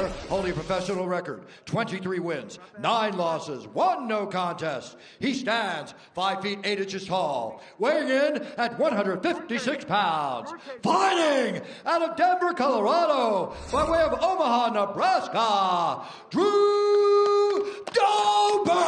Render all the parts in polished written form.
corner, holding a professional record, 23 wins, 9 losses, 1 no contest. He stands 5 feet 8 inches tall, weighing in at 156 pounds. Fighting out of Denver, Colorado, by way of Omaha, Nebraska, Drew Dober!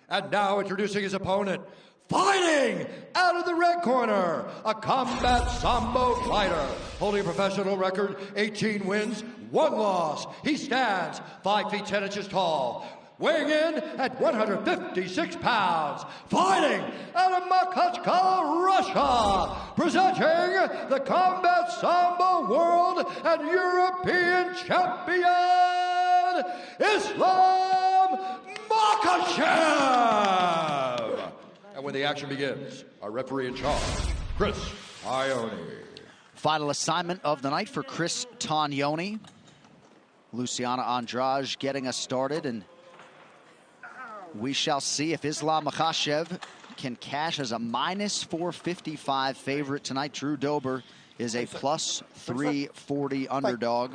And now introducing his opponent, fighting out of the red corner, a combat sambo fighter, holding a professional record, 18 wins, 1 loss. He stands 5 feet 10 inches tall, weighing in at 156 pounds, fighting out of Makhachev, Russia, presenting the Combat Sambo World and European Champion, Islam Makhachev! And when the action begins, our referee in charge, Chris Ione. Final assignment of the night for Chris Tognoni. Luciana Andrade getting us started, and we shall see if Islam Makhachev can cash as a minus 455 favorite tonight. Drew Dober is a plus 340 underdog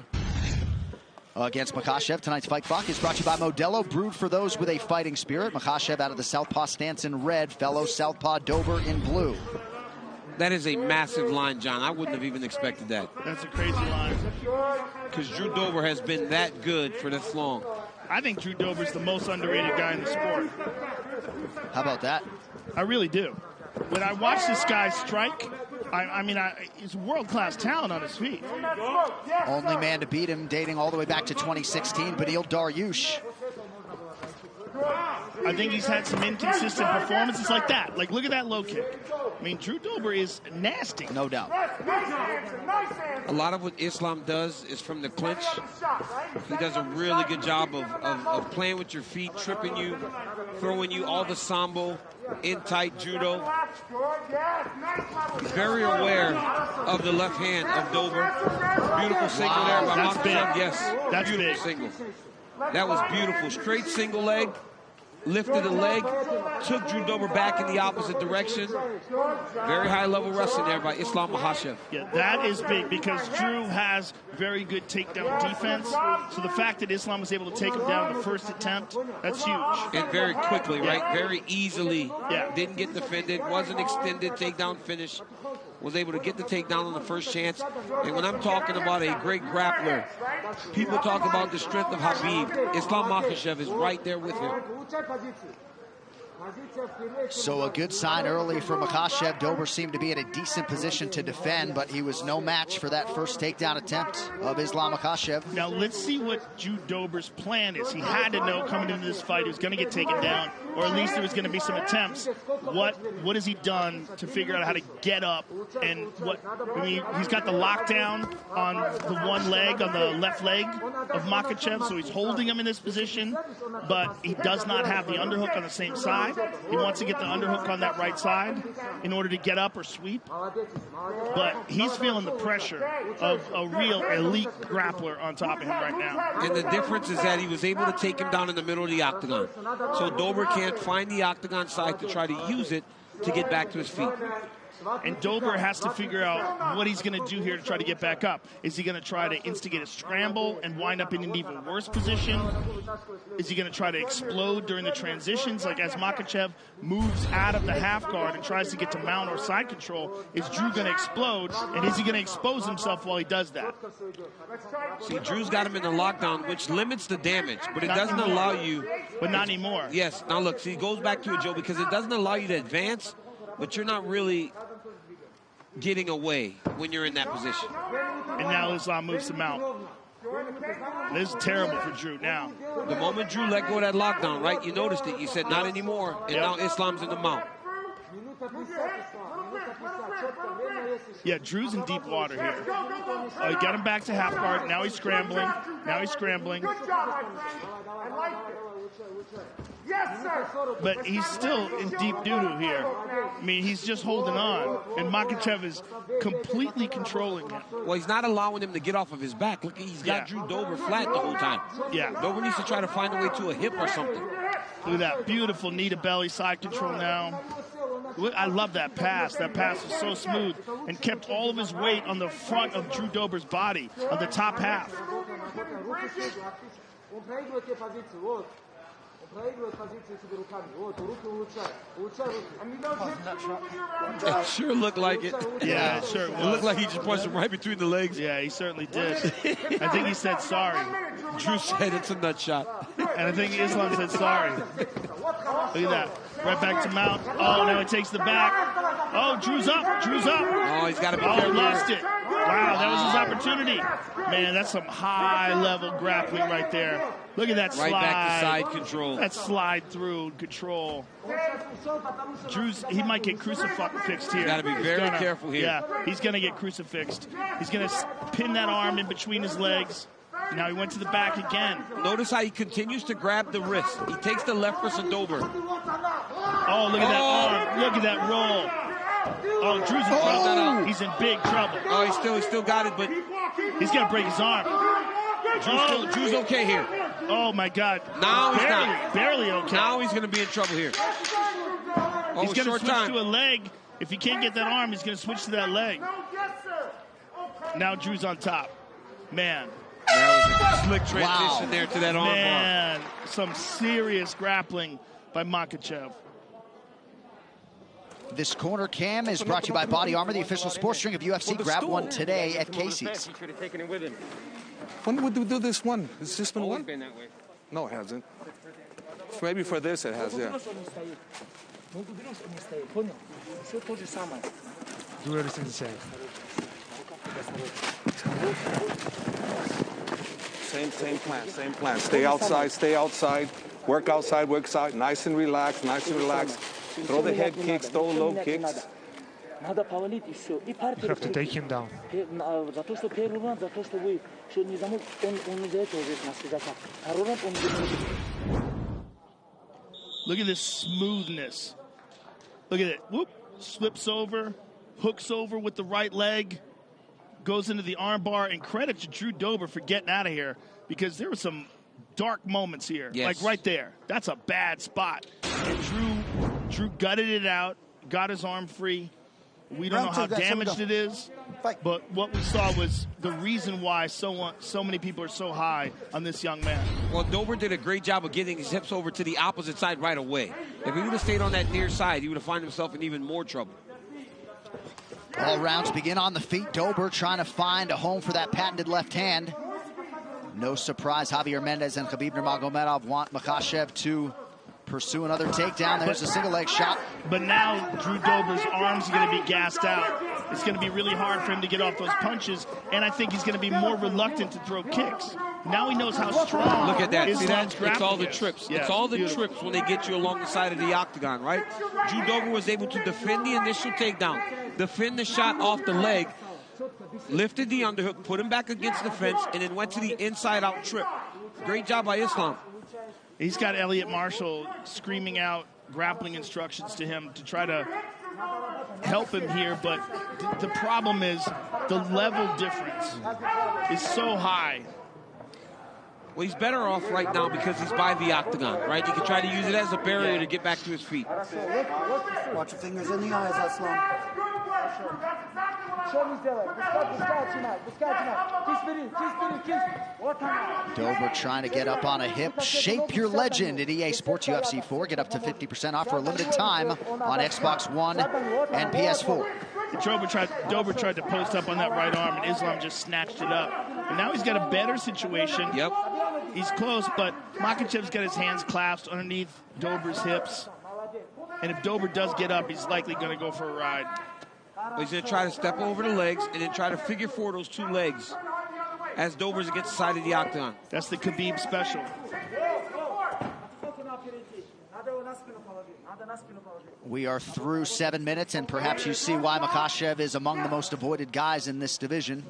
against Makhachev. Tonight's Fight Clock is brought to you by Modelo, brewed for those with a fighting spirit. Makhachev out of the Southpaw stance in red, fellow Southpaw Dober in blue. That is a massive line, John. I wouldn't have even expected that. That's a crazy line. Because Drew Dober has been that good for this long. I think Drew Dober's the most underrated guy in the sport. How about that? I really do. When I watch this guy strike, he's a world-class talent on his feet. Only man to beat him dating all the way back to 2016, Beneil Dariush. I think he's had some inconsistent performances like that. Like, look at that low kick. I mean, Drew Dober is nasty. No doubt. A lot of what Islam does is from the clinch. He does a really good job of playing with your feet, tripping you, throwing you, all the sambo, in tight judo. Very aware of the left hand of Dober. Beautiful single there by Makhachev. Yes, that's beautiful big. single. That was beautiful. Straight single leg. Lifted a leg, took Drew Dober back in the opposite direction. Very high-level wrestling there by Islam Makhachev. Yeah, that is big because Drew has very good takedown defense. So the fact that Islam was able to take him down the first attempt, that's huge. And very quickly, right? Yeah. Very easily. Yeah. Didn't get defended, wasn't extended takedown finish. Was able to get the takedown on the first chance. And when I'm talking about a great grappler, people talk about the strength of Habib. Islam Makhachev is right there with him. So a good sign early for Makhachev. Dober seemed to be in a decent position to defend, but he was no match for that first takedown attempt of Islam Makhachev. Now let's see what Drew Dober's plan is. He had to know coming into this fight he was going to get taken down, or at least there was going to be some attempts. What has he done to figure out how to get up? And he's got the lockdown on the one leg, on the left leg of Makhachev, so he's holding him in this position, but he does not have the underhook on the same side. He wants to get the underhook on that right side in order to get up or sweep. But he's feeling the pressure of a real elite grappler on top of him right now. And the difference is that he was able to take him down in the middle of the octagon. So Dober can't find the octagon side to try to use it to get back to his feet. And Dober has to figure out what he's going to do here to try to get back up. Is he going to try to instigate a scramble and wind up in an even worse position? Is he going to try to explode during the transitions? Like as Makhachev moves out of the half guard and tries to get to mount or side control, is Drew going to explode? And is he going to expose himself while he does that? See, Drew's got him in the lockdown, which limits the damage, but it doesn't allow you. But not anymore. Yes. Now look, see, it goes back to it, Joe, because it doesn't allow you to advance, but you're not really getting away when you're in that position. And now Islam moves him out. This is terrible for Drew now. The moment Drew let go of that lockdown, right, you noticed it. You said not anymore, and now Islam's in the mount. Yeah, Drew's in deep water here. He got him back to half guard. Now he's scrambling. But he's still in deep doo-doo here. I mean, he's just holding on. And Makhachev is completely controlling him. Well, he's not allowing him to get off of his back. Look, he's got Drew Dober flat the whole time. Yeah. Dober needs to try to find a way to a hip or something. Look at that beautiful knee to belly side control now. I love that pass. That pass was so smooth and kept all of his weight on the front of Drew Dober's body, on the top half. It sure looked like it. Yeah, it sure was. It looked like he just punched him right between the legs. Yeah, he certainly did. I think he said sorry. Drew said it's a nut shot. And I think Islam said sorry. Look at that. Right back to Mount. Oh, now he takes the back. Oh, Drew's up. Drew's up. Oh, he's got to be Oh, careful. lost it. Wow, that was his opportunity. Man, that's some high-level grappling right there. Look at that slide. Right back to side control. That slide through control. Drew's, he might get crucifixed here. Got to be very careful here. Yeah, he's going to get crucifixed. He's going to pin that arm in between his legs. Now he went to the back again. Notice how he continues to grab the wrist. He takes the left wrist of Dober. Oh, look at that arm. Look at that roll. Oh, Drew's in trouble. He's in big trouble. Oh, he still got it, but he's got to break his arm. Drew's okay here. Oh, my God. Now he's barely okay. Now he's going to be in trouble here. Oh, he's going to switch to a leg. If he can't get that arm, he's going to switch to that leg. Now Drew's on top. Man. That was a slick transition there to that arm bar. Man, some serious grappling by Makhachev. This corner cam is brought to you by Body Armor, the official sports drink of UFC. Grab one today at Casey's. When would we do this one? It's just been Always one? been that way. No, it hasn't. Maybe for this it has, yeah. Do everything the same. Same plan. Stay outside. Work outside, nice and relaxed. Throw the head kicks, throw low kicks. You have to take him down. Look at this smoothness. Look at it. Whoop. Slips over, hooks over with the right leg, goes into the arm bar, and credit to Drew Dober for getting out of here, because there were some dark moments here. Yes. Like right there. That's a bad spot. And Drew gutted it out, got his arm free. We don't know how damaged it is, but what we saw was the reason why so many people are so high on this young man. Well, Dober did a great job of getting his hips over to the opposite side right away. If he would have stayed on that near side, he would have found himself in even more trouble. All rounds begin on the feet. Dober trying to find a home for that patented left hand. No surprise, Javier Mendez and Khabib Nurmagomedov want Makhachev to pursue another takedown. There's a single leg shot. But now Drew Dober's arms are going to be gassed out. It's going to be really hard for him to get off those punches, and I think he's going to be more reluctant to throw kicks. Now he knows how strong. Look at that. See that? Islam's It's all the grappling is. trips. Yeah, It's all the beautiful. trips when they get you along the side of the octagon, right? Drew Dober was able to defend the initial takedown, defend the shot off the leg, lifted the underhook, put him back against the fence, and then went to the inside-out trip. Great job by Islam. He's got Elliot Marshall screaming out grappling instructions to him to try to help him here, but the problem is the level difference is so high. Well, he's better off right now because he's by the octagon, right? He can try to use it as a barrier to get back to his feet. Watch your fingers in the eyes, Aslan. Dober trying to get up on a hip. Shape your legend at EA Sports UFC 4. Get up to 50% off for a limited time on Xbox One and PS4. Dober tried to post up on that right arm, and Islam just snatched it up. And now he's got a better situation. Yep. He's close, but Makhachev's got his hands clasped underneath Dober's hips. And if Dober does get up, he's likely going to go for a ride. But he's going to try to step over the legs and then try to figure four those two legs as Dober's against the side of the octagon. That's the Khabib special. We are through 7 minutes, and perhaps you see why Makhachev is among the most avoided guys in this division.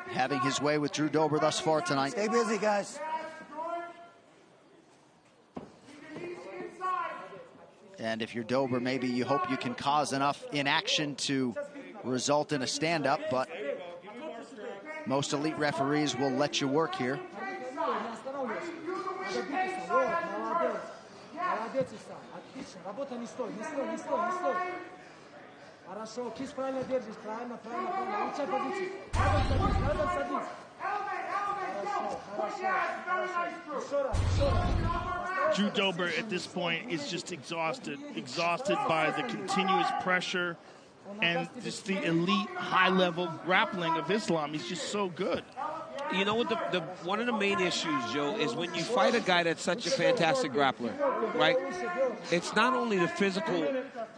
Having his way with Drew Dober thus far tonight. Stay busy, guys. And if you're Dober, maybe you hope you can cause enough inaction to result in a stand-up, but most elite referees will let you work here. Drew Dober at this point is just exhausted by the continuous pressure and just the elite high-level grappling of Islam. He's just so good. You know what, one of the main issues, Joe, is when you fight a guy that's such a fantastic grappler, right? It's not only the physical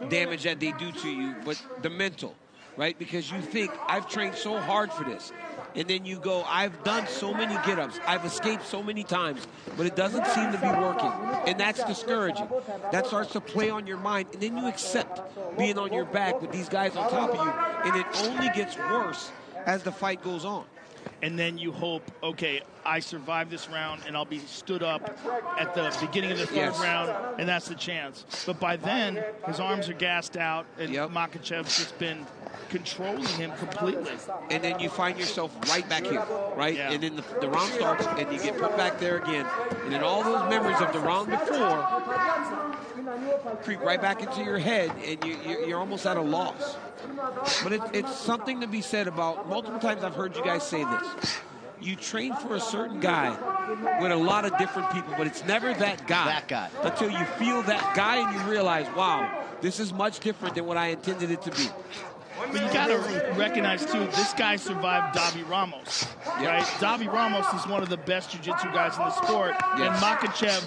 damage that they do to you, but the mental, right? Because you think, I've trained so hard for this. And then you go, I've done so many get-ups, I've escaped so many times, but it doesn't seem to be working. And that's discouraging. That starts to play on your mind, and then you accept being on your back with these guys on top of you, and it only gets worse as the fight goes on. And then you hope, okay, I survive this round and I'll be stood up at the beginning of the third round, and that's the chance. But by then, his arms are gassed out, and Makhachev's just been controlling him completely. And then you find yourself right back here, right? Yeah. And then the round starts, and you get put back there again. And then all those memories of the round before creep right back into your head, and you're almost at a loss. But it's something to be said about, multiple times I've heard you guys say this. You train for a certain guy with a lot of different people, but it's never that guy. Until you feel that guy and you realize, wow, this is much different than what I intended it to be. But you got to recognize, too, this guy survived Davi Ramos, right? Davi Ramos is one of the best jiu-jitsu guys in the sport, and Makhachev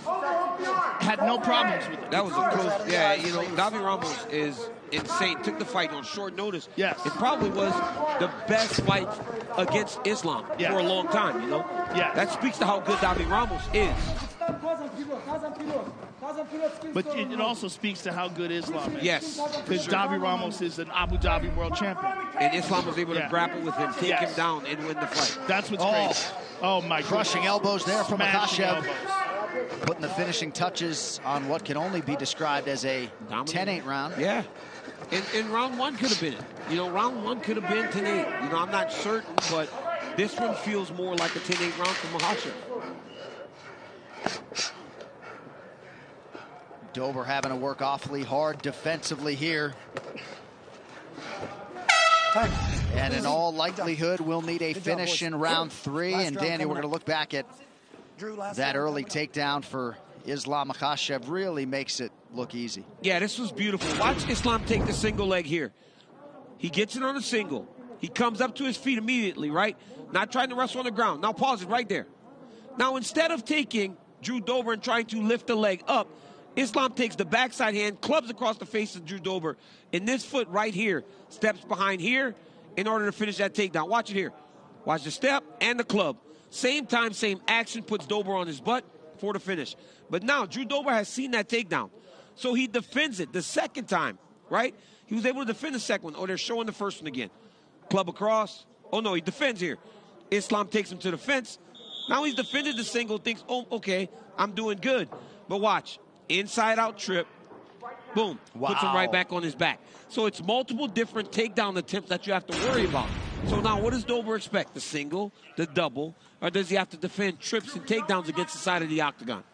had no problems with it. That was a close, you know, Davi Ramos is insane. Took the fight on short notice. Yes. It probably was the best fight against Islam for a long time, you know? Yeah. That speaks to how good Davi Ramos is. But it also speaks to how good Islam is. Yes. Because Davi Ramos is an Abu Dhabi world champion. And Islam was able to grapple with him, take him down, and win the fight. That's what's crazy. Oh, my God. Crushing elbows there from Makhachev. Putting the finishing touches on what can only be described as a 10-8 round. Yeah. And round one could have been it. You know, round one could have been 10-8. You know, I'm not certain, but this one feels more like a 10-8 round for Makhachev. Dober having to work awfully hard defensively here. And in all likelihood, we'll need a finish in round 3. And Danny, we're going to look back at that early takedown for Islam. Makhachev really makes it look easy. Yeah, this was beautiful. Watch Islam take the single leg here. He gets it on a single. He comes up to his feet immediately, right? Not trying to wrestle on the ground. Now pause it right there. Now instead of taking Drew Dober and trying to lift the leg up, Islam takes the backside hand, clubs across the face of Drew Dober, and this foot right here steps behind here in order to finish that takedown. Watch it here. Watch the step and the club. Same time, same action, puts Dober on his butt for the finish. But now Drew Dober has seen that takedown, so he defends it the second time, right? He was able to defend the second one. Oh, they're showing the first one again. Club across. Oh, no, he defends here. Islam takes him to the fence. Now he's defended the single, thinks, oh, okay, I'm doing good. But watch. Inside out trip, boom, puts him right back on his back. So it's multiple different takedown attempts that you have to worry about. So now what does Dober expect? The single, the double, or does he have to defend trips and takedowns against the side of the octagon?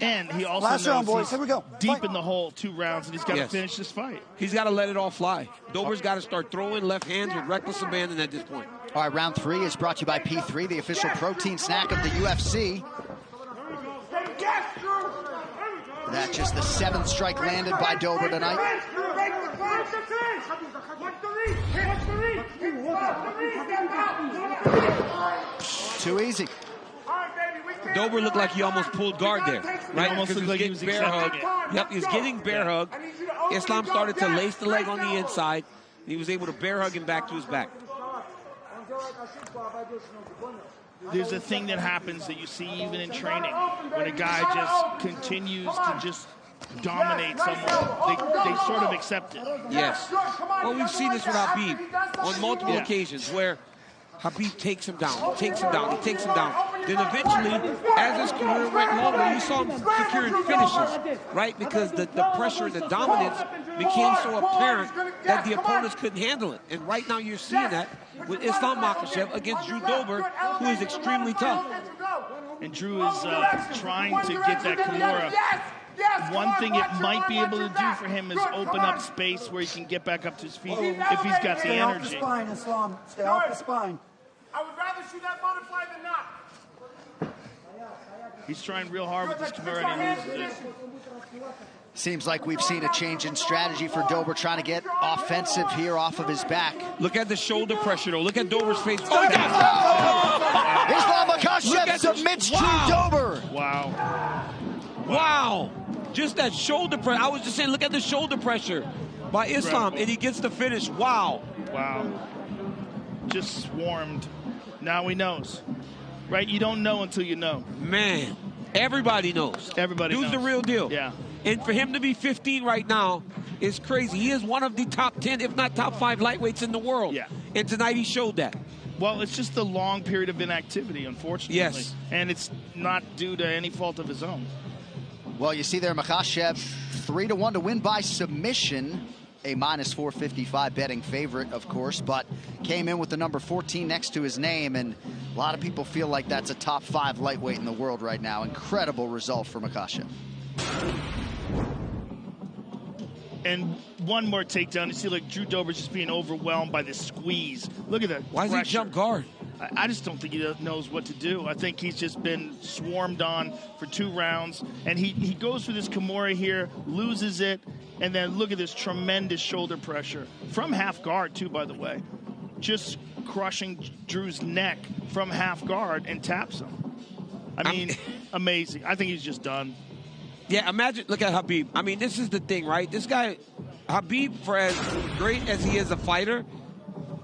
And he also knows he's deep in the hole 2 rounds, and he's got to finish this fight. He's got to let it all fly. Dober's got to start throwing left hands with reckless abandon at this point. All right, round 3 is brought to you by P3, the official protein snack of the UFC. That's just the 7th strike landed by Dober tonight. Too easy. Dober looked like he almost pulled guard there, right? Almost looked like he was bear hug. Yep, he was getting bear hug. Islam started to lace the leg on the inside. He was able to bear hug him back to his back. There's a thing that happens that you see even in training when a guy just continues to just dominate someone. They sort of accept it. Yes. Well, we've seen this with Habib on multiple occasions where Habib takes him down, takes him down, he takes him down. Then eventually, as his career went longer, you saw him securing finishes, right? Because the pressure and the dominance became so apparent that the opponents couldn't handle it. And right now you're seeing that with Islam Makhachev against Drew Dober, who is extremely tough. And Drew is trying to get that Kimura one thing it might be able to do for him is open up space where he can get back up to his feet if he's got the energy. Stay off the spine, Islam. Stay off the spine. I would rather see that butterfly than not. He's trying real hard with this Kimura and he loses it. Seems like we've seen a change in strategy for Dober, trying to get offensive here off of his back. Look at the shoulder pressure, though. Look at Dober's face. Oh, Islam Makhachev submits Drew Dober. Wow. Just that shoulder pressure. I was just saying, look at the shoulder pressure by Islam, and he gets the finish. Wow. Just swarmed. Now he knows. Right? You don't know until you know. Man, everybody knows. Everybody knows. Dude's the real deal. Yeah. And for him to be 15 right now is crazy. He is one of the top 10, if not top 5 lightweights in the world. Yeah. And tonight he showed that. Well, it's just a long period of inactivity, unfortunately. Yes. And it's not due to any fault of his own. Well, you see there, Makhachev 3-1 to win by submission. A -455 betting favorite, of course, but came in with the number 14 next to his name, and a lot of people feel like that's a top 5 lightweight in the world right now. Incredible result for Makhachev. And one more takedown. You see, like, Drew Dober's just being overwhelmed by this squeeze. Look at that. Why does he jump guard? I just don't think he knows what to do. I think he's just been swarmed on for 2 rounds. And he goes for this Kimura here, loses it, and then look at this tremendous shoulder pressure. From half guard, too, by the way. Just crushing Drew's neck from half guard and taps him. I mean, amazing. I think he's just done. Yeah, imagine, look at Khabib. I mean, this is the thing, right? This guy, Khabib, for as great as he is a fighter,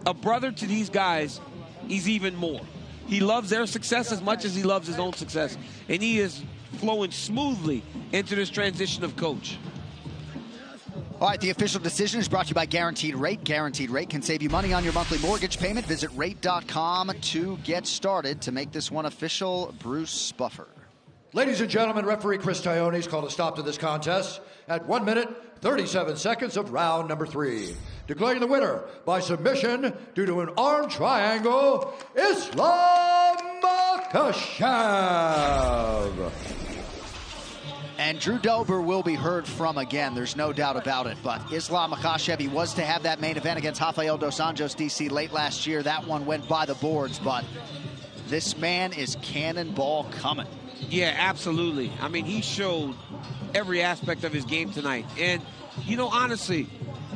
a brother to these guys, he's even more. He loves their success as much as he loves his own success. And he is flowing smoothly into this transition of coach. All right, the official decision is brought to you by Guaranteed Rate. Guaranteed Rate can save you money on your monthly mortgage payment. Visit rate.com to get started. To make this one official, Bruce Buffer. Ladies and gentlemen, referee Chris Tione's called a stop to this contest at 1 minute, 37 seconds of round number 3. Declaring the winner by submission due to an arm triangle, Islam Makhachev. And Drew Dober will be heard from again. There's no doubt about it. But Islam Makhachev, he was to have that main event against Rafael dos Anjos, DC, late last year. That one went by the boards, but this man is cannonball coming. Yeah, absolutely. I mean, he showed every aspect of his game tonight. And, you know, honestly,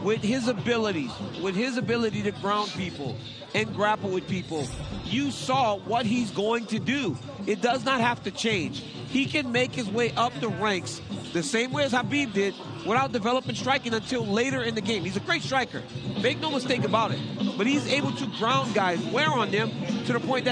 with his ability to ground people and grapple with people, you saw what he's going to do. It does not have to change. He can make his way up the ranks the same way as Khabib did without developing striking until later in the game. He's a great striker. Make no mistake about it. But he's able to ground guys, wear on them to the point that